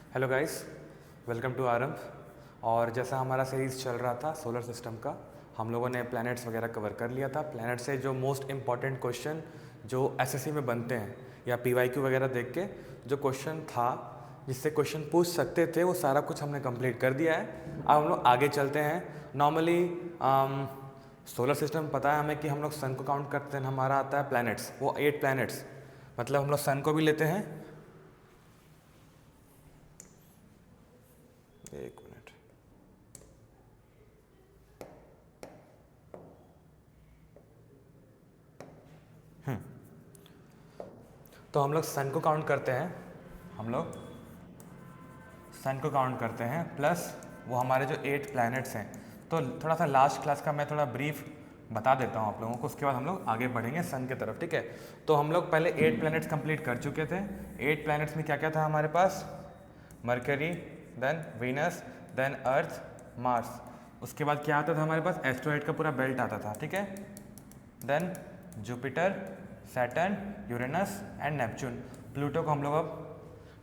Hello guys, welcome to आरंभ। और जैसा हमारा सीरीज़ चल रहा था सोलर सिस्टम का, हम लोगों ने प्लैनेट्स वगैरह कवर कर लिया था। प्लैनेट से जो मोस्ट इम्पॉर्टेंट क्वेश्चन जो एसएससी में बनते हैं या पीवाईक्यू वगैरह देख के जो क्वेश्चन था जिससे क्वेश्चन पूछ सकते थे, वो सारा कुछ हमने कंप्लीट कर दिया है। अब हम लोग आगे चलते हैं। नॉर्मली सोलर सिस्टम पता है हमें कि हम लोग सन को काउंट करते हैं, हमारा आता है प्लैनेट्स, वो 8 प्लैनेट्स, मतलब हम लोग सन को भी लेते हैं। एक मिनट, तो हम लोग सन को काउंट करते हैं, हम लोग सन को काउंट करते हैं प्लस वो हमारे जो 8 प्लैनेट्स हैं। तो थोड़ा सा लास्ट क्लास का मैं थोड़ा ब्रीफ बता देता हूँ आप लोगों को, उसके बाद हम लोग आगे बढ़ेंगे सन की तरफ, ठीक है। तो हम लोग पहले 8 प्लैनेट्स कंप्लीट कर चुके थे। 8 प्लैनेट्स में क्या क्या था हमारे पास? मरकरी, देन वीनस, देन अर्थ, मार्स। उसके बाद क्या आता था हमारे पास? एस्ट्रॉइड का पूरा बेल्ट आता था, ठीक है। Then Jupiter, Saturn, Uranus and Neptune. Pluto को हम लोग अब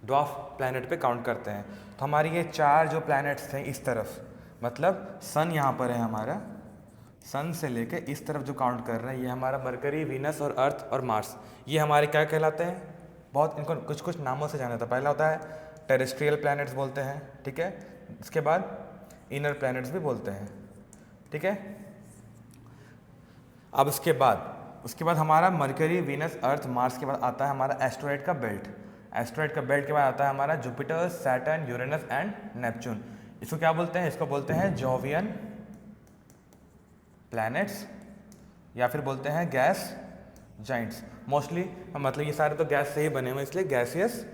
ड्वार्फ प्लैनेट पे काउंट करते हैं। तो हमारी ये 4 जो प्लैनेट्स थे इस तरफ, मतलब सन यहाँ पर है हमारा, सन से लेके इस तरफ जो काउंट कर रहे हैं ये हमारा मरकरी, वीनस और अर्थ और मार्स। ये हमारे क्या कहलाते हैं? बहुत इनको कुछ कुछ नामों से जाना जाता है। पहला होता है टेरेस्ट्रियल प्लैनेट्स बोलते हैं, ठीक है। इसके बाद इनर प्लैनेट्स भी बोलते हैं, ठीक है। अब उसके बाद हमारा मरकरी, वीनस, अर्थ, मार्स के बाद आता है हमारा एस्ट्रॉइड का बेल्ट। एस्ट्रॉइड का बेल्ट के बाद आता है हमारा Jupiter, Saturn, Uranus and Neptune. इसको क्या बोलते हैं? इसको बोलते हैं जोवियन प्लैनेट्स या फिर बोलते हैं गैस जाइंट्स। मोस्टली मतलब ये सारे तो गैस से ही बने हुए, इसलिए गैसियस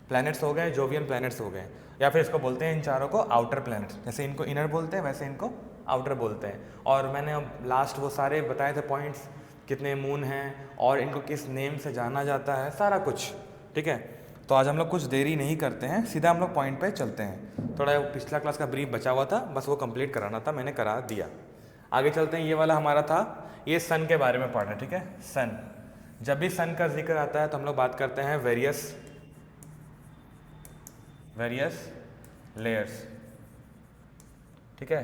प्लैनेट्स हो गए, जोवियन प्लैनेट्स हो गए। या फिर इसको बोलते हैं इन चारों को आउटर प्लैनेट्स। जैसे इनको इनर बोलते हैं वैसे इनको आउटर बोलते हैं। और मैंने अब लास्ट वो सारे बताए थे पॉइंट्स, कितने मून हैं और इनको किस नेम से जाना जाता है, सारा कुछ, ठीक है। तो आज हम लोग कुछ देरी नहीं करते हैं, सीधा हम लोग पॉइंट पे चलते हैं। थोड़ा पिछला क्लास का ब्रीफ बचा हुआ था, बस वो कंप्लीट कराना था, मैंने करा दिया। आगे चलते हैं। ये वाला हमारा था, ये सन के बारे में पढ़ रहे हैं, ठीक है। सन, जब भी सन का जिक्र आता है तो हम लोग बात करते हैं वेरियस लेयर्स, ठीक है।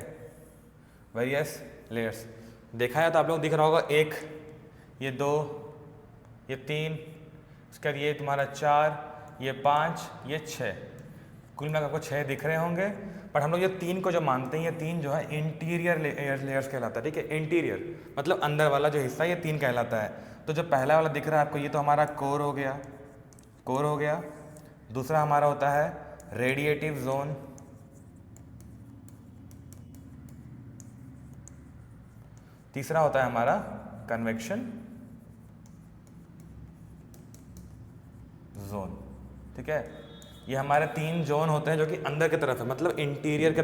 वेरियस लेयर्स देखा है तो आप लोग दिख रहा होगा, 1, ये 2, ये 3, उसके बाद ये तुम्हारा 4, ये 5, ये 6, कुल मिलाकर आपको 6 दिख रहे होंगे। पर हम लोग ये 3 को जो मानते हैं, ये 3 जो है इंटीरियर लेयर्स कहलाता है, ठीक है। इंटीरियर मतलब अंदर वाला जो हिस्सा, ये 3 कहलाता है। तो जो पहला वाला दिख रहा है आपको, ये तो हमारा कोर हो गया। दूसरा हमारा होता है रेडिएटिव जोन, तीसरा होता है हमारा कन्वेक्शन जोन, ठीक है। ये हमारे 3 जोन होते हैं जो कि अंदर की तरफ है, मतलब इंटीरियर के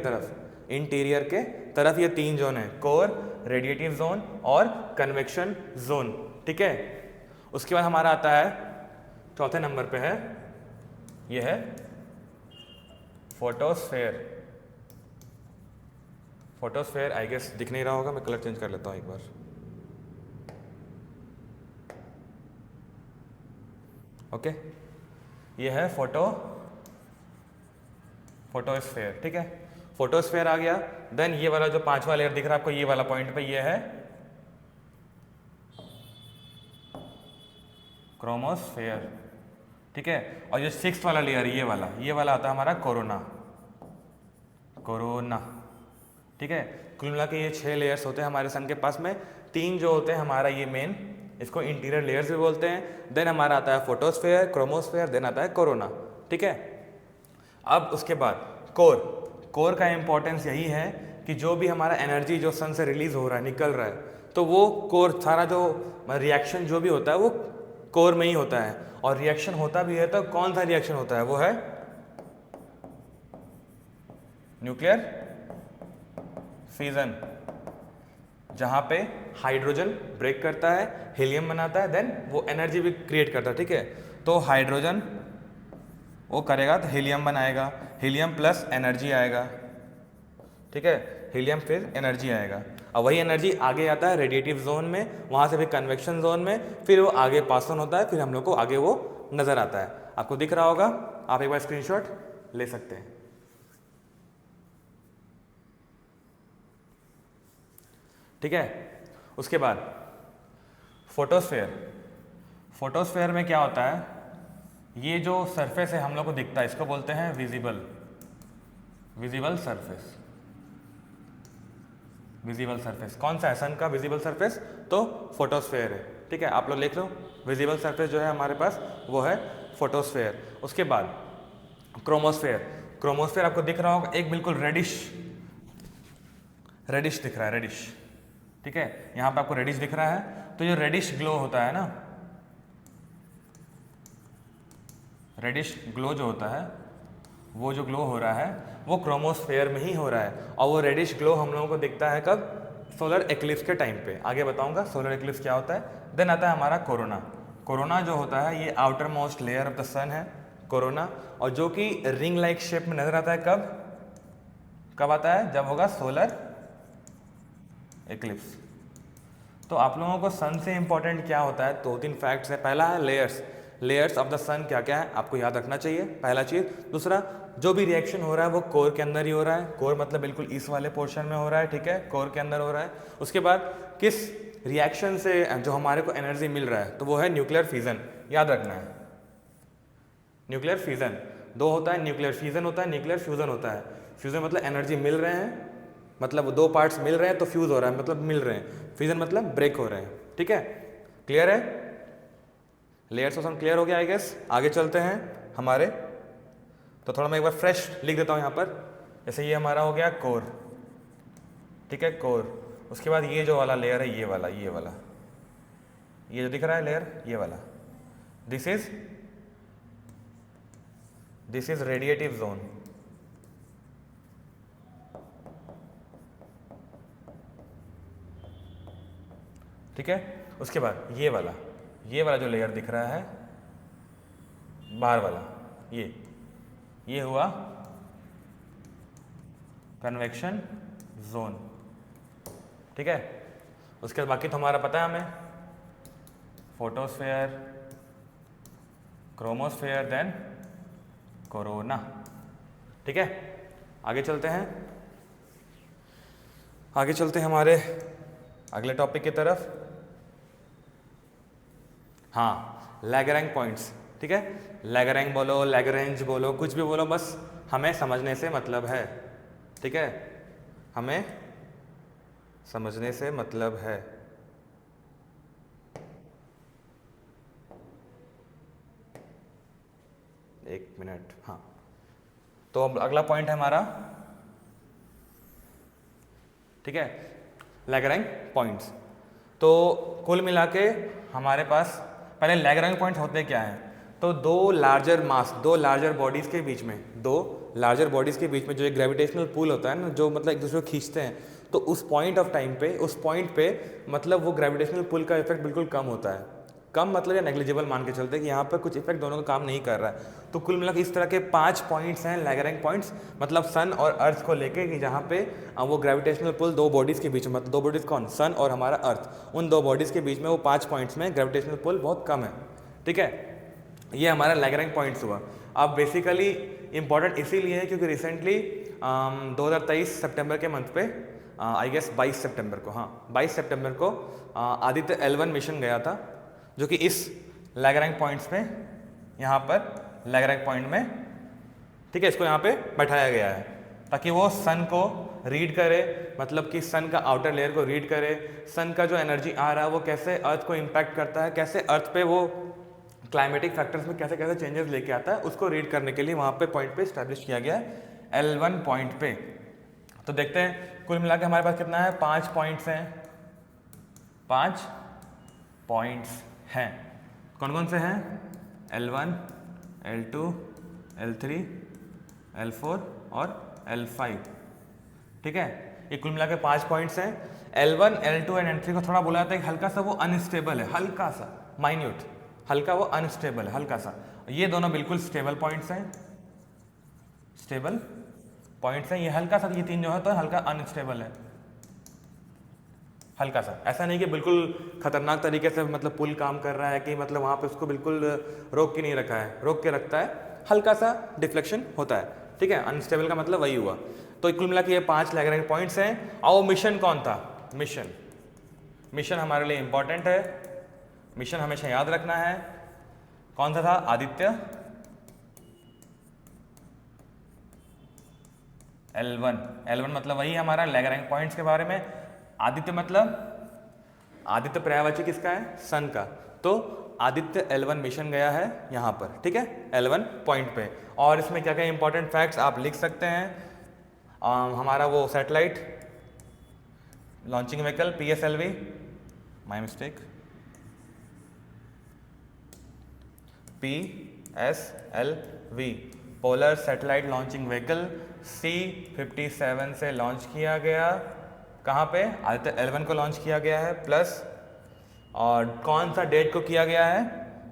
तरफ ये 3 जोन है, कोर, रेडिएटिव जोन और कन्वेक्शन जोन, ठीक है। उसके बाद हमारा आता है चौथे नंबर पे है, ये है फोटोस्फेयर। आई गेस दिख नहीं रहा होगा, मैं कलर चेंज कर लेता हूँ एक बार। ओके, ये है फोटोस्फेयर, ठीक है। फोटोस्फेयर आ गया। देन ये वाला जो 5वां लेयर दिख रहा है आपको, ये वाला पॉइंट पे, ये है क्रोमोस्फेयर, ठीक है। और जो 6th वाला लेयर, ये वाला आता है हमारा कोरोना, ठीक है। कुल मिला के ये 6 लेयर्स होते हैं हमारे सन के पास में। 3 जो होते हैं हमारा ये मेन, इसको इंटीरियर लेयर्स भी बोलते हैं। देन हमारा आता है फोटोस्फेयर, क्रोमोस्फेयर, देन आता है कोरोना, ठीक है। अब उसके बाद कोर का इंपॉर्टेंस यही है कि जो भी हमारा एनर्जी जो सन से रिलीज हो रहा है, निकल रहा है, तो वो कोर, सारा जो रिएक्शन जो भी होता है वो कोर में ही होता है। और रिएक्शन होता भी है तो कौन सा रिएक्शन होता है? वो है न्यूक्लियर फिजन, जहां पे हाइड्रोजन ब्रेक करता है, हीलियम बनाता है, देन वो एनर्जी भी क्रिएट करता है, ठीक है। तो हाइड्रोजन वो करेगा तो हीलियम बनाएगा, हीलियम प्लस एनर्जी आएगा, ठीक है। हीलियम फिर एनर्जी आएगा, और वही एनर्जी आगे आता है रेडिएटिव जोन में, वहाँ से फिर कन्वेक्शन जोन में, फिर वो आगे पास ऑन होता है, फिर हम लोग को आगे वो नज़र आता है। आपको दिख रहा होगा, आप एक बार स्क्रीनशॉट ले सकते हैं। ठीक है, उसके बाद फोटोस्फेयर। फोटोस्फेयर में क्या होता है, ये जो सरफेस है हम लोग को दिखता है, इसको बोलते हैं विजिबल सरफेस। विजिबल सरफेस कौन सा है, सन का विजिबल सरफेस तो फोटोस्फेयर है। ठीक है, आप लोग लिख लो, विजिबल सरफेस जो है हमारे पास वो है फोटोस्फेयर। उसके बाद क्रोमोस्फेयर। क्रोमोस्फेयर आपको दिख रहा होगा, एक बिल्कुल रेडिश दिख रहा है, रेडिश। ठीक है, यहाँ पे आपको रेडिश दिख रहा है, तो जो रेडिश ग्लो होता है ना, रेडिश ग्लो जो होता है, वो जो ग्लो हो रहा है वो क्रोमोस्फेयर में ही हो रहा है। और वो रेडिश ग्लो हम लोगों को दिखता है कब, सोलर एक्लिप्स के टाइम पे। आगे बताऊंगा सोलर एक्लिप्स क्या होता है। देन आता है हमारा कोरोना। कोरोना जो होता है ये outer most layer of the sun है कोरोना, और जो कि रिंग लाइक शेप में नजर आता है कब आता है, जब होगा सोलर एक्लिप्स। तो आप लोगों को सन से इंपॉर्टेंट क्या होता है, 2-3 फैक्ट्स है। पहला है लेयर्स ऑफ द सन क्या क्या है आपको याद रखना चाहिए, पहला चीज। दूसरा, जो भी रिएक्शन हो रहा है वो कोर के अंदर ही हो रहा है। कोर मतलब बिल्कुल इस वाले पोर्शन में हो रहा है। ठीक है, कोर के अंदर हो रहा है। उसके बाद किस रिएक्शन से जो हमारे को एनर्जी मिल रहा है, तो वो है न्यूक्लियर फिजन। याद रखना है, न्यूक्लियर फिजन दो होता है, न्यूक्लियर फिजन होता है, न्यूक्लियर फ्यूजन होता है। फ्यूजन मतलब एनर्जी मिल रहे हैं, मतलब दो पार्ट्स मिल रहे हैं तो फ्यूज हो रहा है, मतलब मिल रहे हैं। फ्यूजन मतलब ब्रेक हो रहे हैं। ठीक है, क्लियर है, लेयर्स ऑफ सन क्लियर हो गया आई गेस। आगे चलते हैं हमारे, तो थोड़ा मैं एक बार फ्रेश लिख देता हूँ यहाँ पर। जैसे ये हमारा हो गया कोर। ठीक है, कोर। उसके बाद ये जो वाला लेयर है, ये वाला ये जो दिख रहा है लेयर, ये वाला, दिस इज रेडिएटिव जोन। ठीक है, उसके बाद ये वाला जो लेयर दिख रहा है बाहर वाला, ये हुआ कन्वेक्शन जोन। ठीक है, उसके बाद बाकी तो हमारा पता है हमें, फोटोस्फेयर, क्रोमोस्फेयर, देन कोरोना। ठीक है, आगे चलते हैं हमारे अगले टॉपिक की तरफ। हाँ, लैग्रैंज पॉइंट्स। ठीक है, लैग्रैंज बोलो, लैग्रैंज बोलो, कुछ भी बोलो, बस हमें समझने से मतलब है। ठीक है, हमें समझने से मतलब है। एक मिनट, हाँ, तो अब अगला पॉइंट है हमारा, ठीक है, लैग्रैंज पॉइंट्स। तो कुल मिला के हमारे पास पहले लैग्रैंज पॉइंट्स होते क्या हैं, तो दो लार्जर बॉडीज के बीच में जो एक ग्रेविटेशनल पुल होता है ना, जो मतलब एक दूसरे को खींचते हैं, तो उस पॉइंट पे मतलब वो ग्रेविटेशनल पुल का इफेक्ट बिल्कुल कम होता है। कम मतलब या नेग्लिजिबल मान के चलते हैं कि यहाँ पर कुछ इफेक्ट दोनों का काम नहीं कर रहा है। तो कुल मिलाकर इस तरह के 5 पॉइंट्स हैं लैग्रैंज पॉइंट्स, मतलब सन और अर्थ को लेके, कि जहाँ पे वो ग्रेविटेशनल पुल दो बॉडीज़ के बीच में, मतलब दो बॉडीज़ कौन, सन और हमारा अर्थ, उन दो बॉडीज़ के बीच में वो 5 पॉइंट्स में ग्रेविटेशनल पुल बहुत कम है। ठीक है, ये हमारा लैग्रैंज पॉइंट्स हुआ। अब बेसिकली इंपॉर्टेंट इसीलिए है क्योंकि रिसेंटली 2023 सितंबर के मंथ पे, आई गेस 22 सितंबर को आदित्य L1 मिशन गया था, जो कि इस लैग्रैंज पॉइंट्स पे, यहाँ पर लैग्रैंज पॉइंट में, ठीक है, इसको यहाँ पे बैठाया गया है ताकि वो सन को रीड करे, मतलब कि सन का आउटर लेयर को रीड करे, सन का जो एनर्जी आ रहा है वो कैसे अर्थ को इम्पैक्ट करता है, कैसे अर्थ पे वो क्लाइमेटिक फैक्टर्स में कैसे कैसे चेंजेस लेके आता है, उसको रीड करने के लिए वहाँ पे पॉइंट पे इस्टेब्लिश किया गया है L1 पॉइंट पे। तो देखते हैं कुल मिला के हमारे पास कितना है, 5 पॉइंट्स हैं। 5 पॉइंट्स हैं, कौन कौन से हैं, L1, L2, L3, L4 और L5। ठीक है, ये कुल मिला के 5 पॉइंट्स हैं। L1, L2 एंड L3 को थोड़ा बोला जाता है कि हल्का सा वो अनस्टेबल है, हल्का सा माइन्यूट, हल्का वो अनस्टेबल है, हल्का सा। ये दोनों बिल्कुल स्टेबल पॉइंट्स हैं, स्टेबल पॉइंट्स हैं। ये हल्का सा, ये 3 जो है तो हल्का अनस्टेबल है, हल्का सा। ऐसा नहीं कि बिल्कुल खतरनाक तरीके से मतलब पुल काम कर रहा है, कि मतलब वहाँ पे उसको बिल्कुल रोक के नहीं रखा है, रोक के रखता है, हल्का सा डिफ्लेक्शन होता है। ठीक है, अनस्टेबल का मतलब वही हुआ। तो कुल मिला के ये 5 लैग्रैंज पॉइंट्स हैं। और वो मिशन कौन था? मिशन हमारे लिए इंपॉर्टेंट है, मिशन हमेशा याद रखना है। कौन सा था? आदित्य L1 मतलब वही हमारा लैग्रैंज पॉइंट्स के बारे में। आदित्य मतलब आदित्य पर्यायवाची किसका है? सन का। तो आदित्य L1 मिशन गया है यहाँ पर, ठीक है, L1 पॉइंट पे। और इसमें क्या क्या इंपॉर्टेंट फैक्ट्स आप लिख सकते हैं। हमारा वो satellite launching vehicle PSLV, my mistake, PSLV polar satellite launching vehicle C-57 से लॉन्च किया गया। कहाँ पे? आदित्य L1 को लॉन्च किया गया है प्लस, और कौन सा डेट को किया गया है?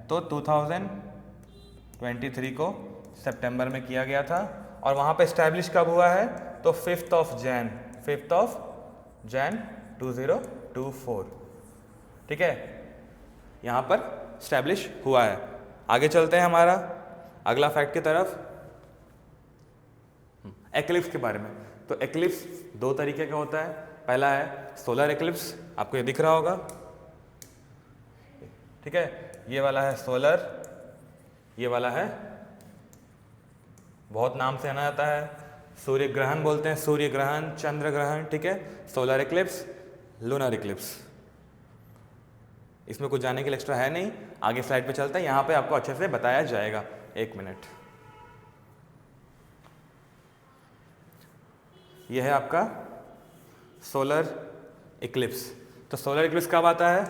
तो 2023 को सितंबर में किया गया था। और वहाँ पे इस्टेब्लिश कब हुआ है? तो 5th ऑफ जैन 2024, ठीक है, यहाँ पर इस्टेब्लिश हुआ है। आगे चलते हैं हमारा अगला फैक्ट की तरफ, एक्लिप्स के बारे में। तो एक्लिप्स 2 तरीके का होता है। पहला है सोलर एक्लिप्स, आपको ये दिख रहा होगा, ठीक है, ये वाला है सोलर, ये वाला है, बहुत नाम से जाना जाता है, सूर्य ग्रहण बोलते हैं, सूर्य ग्रहण, चंद्र ग्रहण, ठीक है, सोलर एक्लिप्स, लूनर एक्लिप्स। इसमें कुछ जाने के लिए एक्स्ट्रा है नहीं, आगे स्लाइड पे चलते हैं, यहाँ पे आपको अच्छे से बताया जाएगा। 1 मिनट। यह है आपका सोलर इक्लिप्स। तो सोलर इक्लिप्स कब आता है?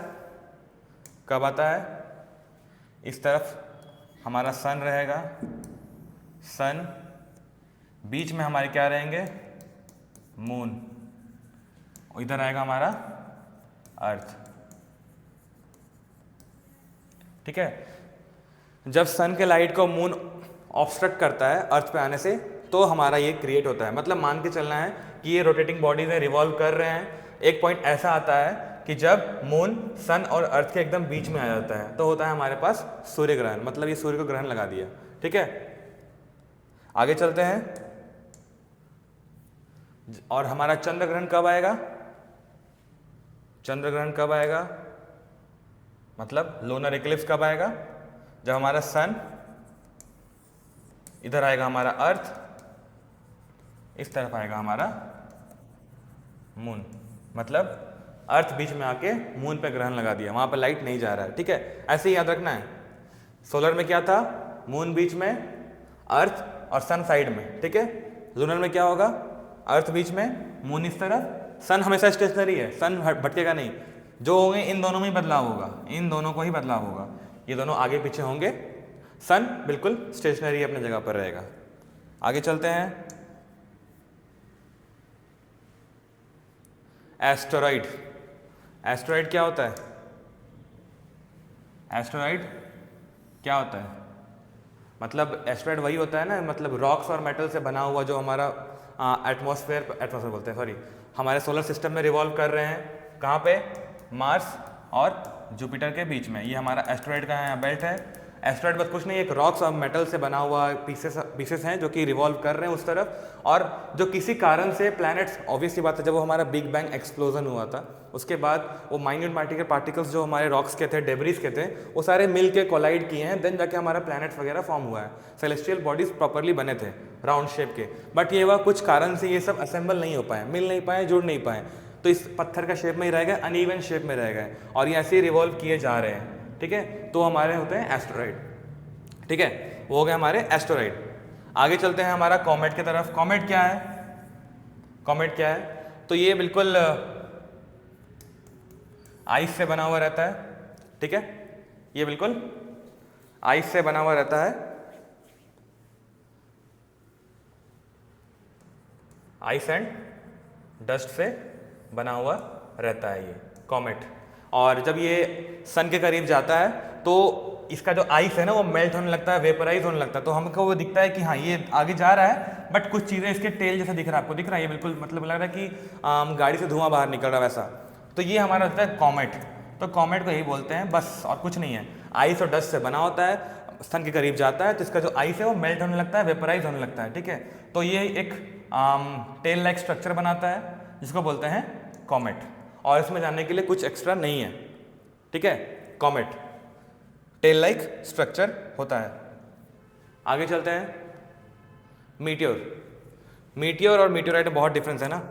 कब आता है? इस तरफ हमारा सन रहेगा, सन, बीच में हमारे क्या रहेंगे? मून, इधर आएगा हमारा अर्थ, ठीक है। जब सन के लाइट को मून ऑब्स्ट्रक्ट करता है अर्थ पे आने से, तो हमारा ये क्रिएट होता है। मतलब मान के चलना है कि ये रोटेटिंग बॉडीज है, रिवॉल्व कर रहे हैं। एक पॉइंट ऐसा आता है कि जब मून सन और अर्थ के एकदम बीच में आ जाता है, तो होता है हमारे पास सूर्य ग्रहण। मतलब ये सूर्य को ग्रहण लगा दिया, ठीक है। आगे चलते हैं, और हमारा चंद्र ग्रहण कब आएगा? चंद्र ग्रहण कब आएगा? मतलब लूनर इक्लिप्स कब आएगा? जब हमारा सन, इधर आएगा हमारा अर्थ, इस तरफ आएगा हमारा मून। मतलब अर्थ बीच में आके मून पे ग्रहण लगा दिया, वहां पर लाइट नहीं जा रहा है, ठीक है। ऐसे ही याद रखना है। सोलर में क्या था? मून बीच में, अर्थ और सन साइड में, ठीक है। लूनर में क्या होगा? अर्थ बीच में, मून इस तरफ, सन हमेशा स्टेशनरी है, सन भटकेगा नहीं। जो होंगे इन दोनों में ही बदलाव होगा, इन दोनों को ही बदलाव होगा, ये दोनों आगे पीछे होंगे, सन बिल्कुल स्टेशनरी अपने जगह पर रहेगा। आगे चलते हैं, एस्टेरॉइड। एस्टेरॉइड क्या होता है? एस्टेरॉइड क्या होता है? मतलब एस्टेरॉइड वही होता है ना, मतलब रॉक्स और मेटल से बना हुआ, जो हमारा एटमॉस्फेयर बोलते हैं, सॉरी, हमारे सोलर सिस्टम में रिवॉल्व कर रहे हैं। कहाँ पे? मार्स और जुपिटर के बीच में। ये हमारा एस्टेरॉइड का यहाँ बेल्ट है। एस्टेरॉइड बस कुछ नहीं, एक रॉक्स और मेटल से बना हुआ पीसेस हैं जो कि रिवॉल्व कर रहे हैं उस तरफ, और जो किसी कारण से प्लैनेट्स, ऑब्वियसली बात है, जब वो हमारा बिग बैंग एक्सप्लोजन हुआ था, उसके बाद वो माइन्यूट पार्टिकल्स जो हमारे रॉक्स के थे, डेब्रिस के थे, वो सारे मिल के कोलाइड किए हैं, देन जाके हमारा प्लैनेट्स वगैरह फॉर्म हुआ है। सेलेस्टियल बॉडीज प्रॉपरली बने थे राउंड शेप के, बट ये हुआ कुछ कारण से ये सब असेंबल नहीं हो पाए, मिल नहीं पाए, जुड़ नहीं पाए, तो इस पत्थर का शेप में ही रह गए, अनइवन शेप में रह गए, और ये ऐसे ही रिवॉल्व किए जा रहे हैं, ठीक है। तो हमारे होते हैं एस्टेरॉइड, ठीक है, वो हो गए हमारे एस्टेरॉइड। आगे चलते हैं हमारा कॉमेट की तरफ। कॉमेट क्या है? कॉमेट क्या है? तो ये बिल्कुल आइस से बना हुआ रहता है, ठीक है, ये बिल्कुल आइस से बना हुआ रहता है, आइस एंड डस्ट से बना हुआ रहता है ये कॉमेट। और जब ये सन के करीब जाता है तो इसका जो आइस है ना, वो मेल्ट होने लगता है, वेपराइज होने लगता है, तो हमको वो दिखता है कि हाँ ये आगे जा रहा है, बट कुछ चीज़ें इसके टेल जैसा दिख रहा है, आपको दिख रहा है, ये बिल्कुल मतलब लग रहा है कि गाड़ी से धुआं बाहर निकल रहा है वैसा। तो ये हमारा होता है कॉमेट। तो कॉमेट को यही बोलते हैं बस, और कुछ नहीं है। आइस और डस्ट से बना होता है, सन के करीब जाता है तो इसका जो आइस है वो मेल्ट होने लगता है, वेपराइज होने लगता है, ठीक है। तो ये एक टेल लाइक स्ट्रक्चर बनाता है जिसको बोलते हैं कॉमेट, और इसमें जानने के लिए कुछ एक्स्ट्रा नहीं है, ठीक है। कॉमेट टेल लाइक स्ट्रक्चर होता है। आगे चलते हैं, मीटियोर। मीटियोर और मीटियोराइट में बहुत डिफरेंस है ना।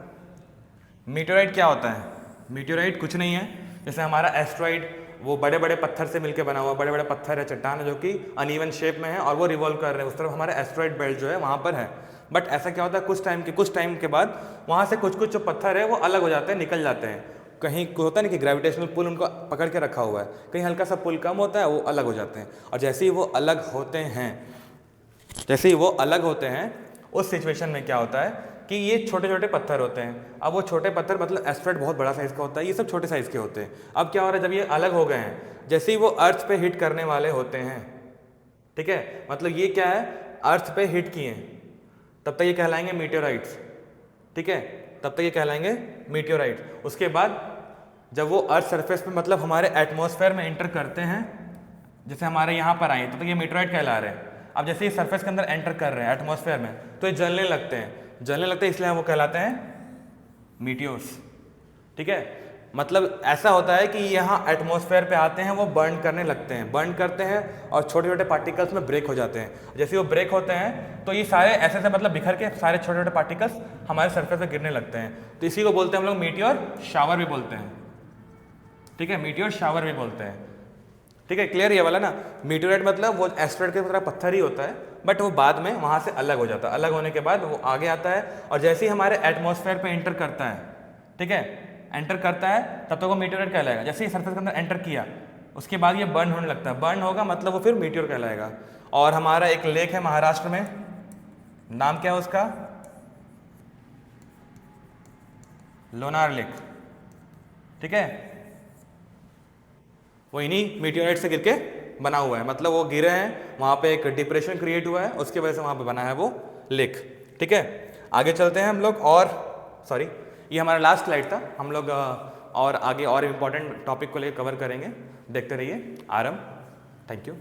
मीटियोराइट क्या होता है? मीटियोराइट कुछ नहीं है, जैसे हमारा एस्ट्रॉइड वो बड़े बड़े पत्थर से मिलकर बना हुआ बड़े बड़े पत्थर है, चट्टान है जो कि अनइवन शेप में है और वो रिवॉल्व कर रहे हैं, उस तरफ हमारा एस्ट्रॉइड बेल्ट जो है वहाँ पर है। बट ऐसा क्या होता है, कुछ टाइम के बाद वहाँ से कुछ जो पत्थर है वो अलग हो जाते हैं, निकल जाते हैं। कहीं होता है ना कि ग्रेविटेशनल पुल उनको पकड़ के रखा हुआ है, कहीं हल्का सा पुल कम होता है, वो अलग हो जाते हैं। और जैसे ही वो अलग होते हैं उस सिचुएशन में क्या होता है कि ये छोटे छोटे पत्थर होते हैं। अब वो छोटे पत्थर मतलब एस्ट्रॉइड बहुत बड़ा साइज़ का होता है, ये सब छोटे साइज़ के होते हैं। अब क्या हो रहा है, जब ये अलग हो गए हैं, जैसे ही वो अर्थ पे हिट करने वाले होते हैं, ठीक है, मतलब ये क्या है, अर्थ पे हिट किए, तब तक ये कहलाएंगे मीटियोराइट्स, ठीक है, तब तक ये कहलाएंगे मीटियोराइट। उसके बाद जब वो अर्थ सरफेस पे मतलब हमारे एटमॉस्फेयर में एंटर करते हैं, जैसे हमारे यहाँ पर आए तब तक ये मीटियोराइट कहला रहे हैं। अब जैसे ये सरफेस के अंदर एंटर कर रहे हैं एटमॉस्फेयर में, तो ये जलने लगते हैं, इसलिए वो कहलाते हैं मीटियोर्स, ठीक है। मतलब ऐसा होता है कि यहाँ एटमॉस्फेयर पे आते हैं, वो बर्न करने लगते हैं, बर्न करते हैं और छोटे छोटे पार्टिकल्स में ब्रेक हो जाते हैं। जैसे वो ब्रेक होते हैं तो ये सारे ऐसे मतलब बिखर के सारे छोटे छोटे पार्टिकल्स हमारे सरफेस पे गिरने लगते हैं, तो इसी को बोलते हैं हम लोग मीटियोर शावर भी बोलते हैं, ठीक है, मीटियोर शावर भी बोलते हैं, ठीक है। क्लियर ये वाला ना। मीटियोराइट मतलब वो एस्ट्रॉइड के तरह पत्थर ही होता है, बट वो बाद में वहाँ से अलग हो जाता है, अलग होने के बाद वो आगे आता है और जैसे ही हमारे एटमॉस्फेयर पे एंटर करता है, ठीक है, एंटर करता है तब तक वो मीटियोराइट कहलाएगा। जैसे ही सरफेस के अंदर एंटर किया उसके बाद ये बर्न होने लगता है, बर्न होगा मतलब वो फिर मीटियोर कहलाएगा। और हमारा एक लेक है महाराष्ट्र में, नाम क्या है उसका, लोनार लेक, ठीक है, वो इन्हीं मीटियोराइट से गिर के बना हुआ है, मतलब वो गिरे हैं, वहाँ पे एक डिप्रेशन क्रिएट हुआ है, उसकी वजह से वहाँ पे बना है वो लेक, ठीक है। आगे चलते हैं हम लोग, और सॉरी ये हमारा लास्ट स्लाइड था, हम लोग और आगे और इम्पोर्टेंट टॉपिक को लेकर कवर करेंगे, देखते रहिए। आरम, थैंक यू।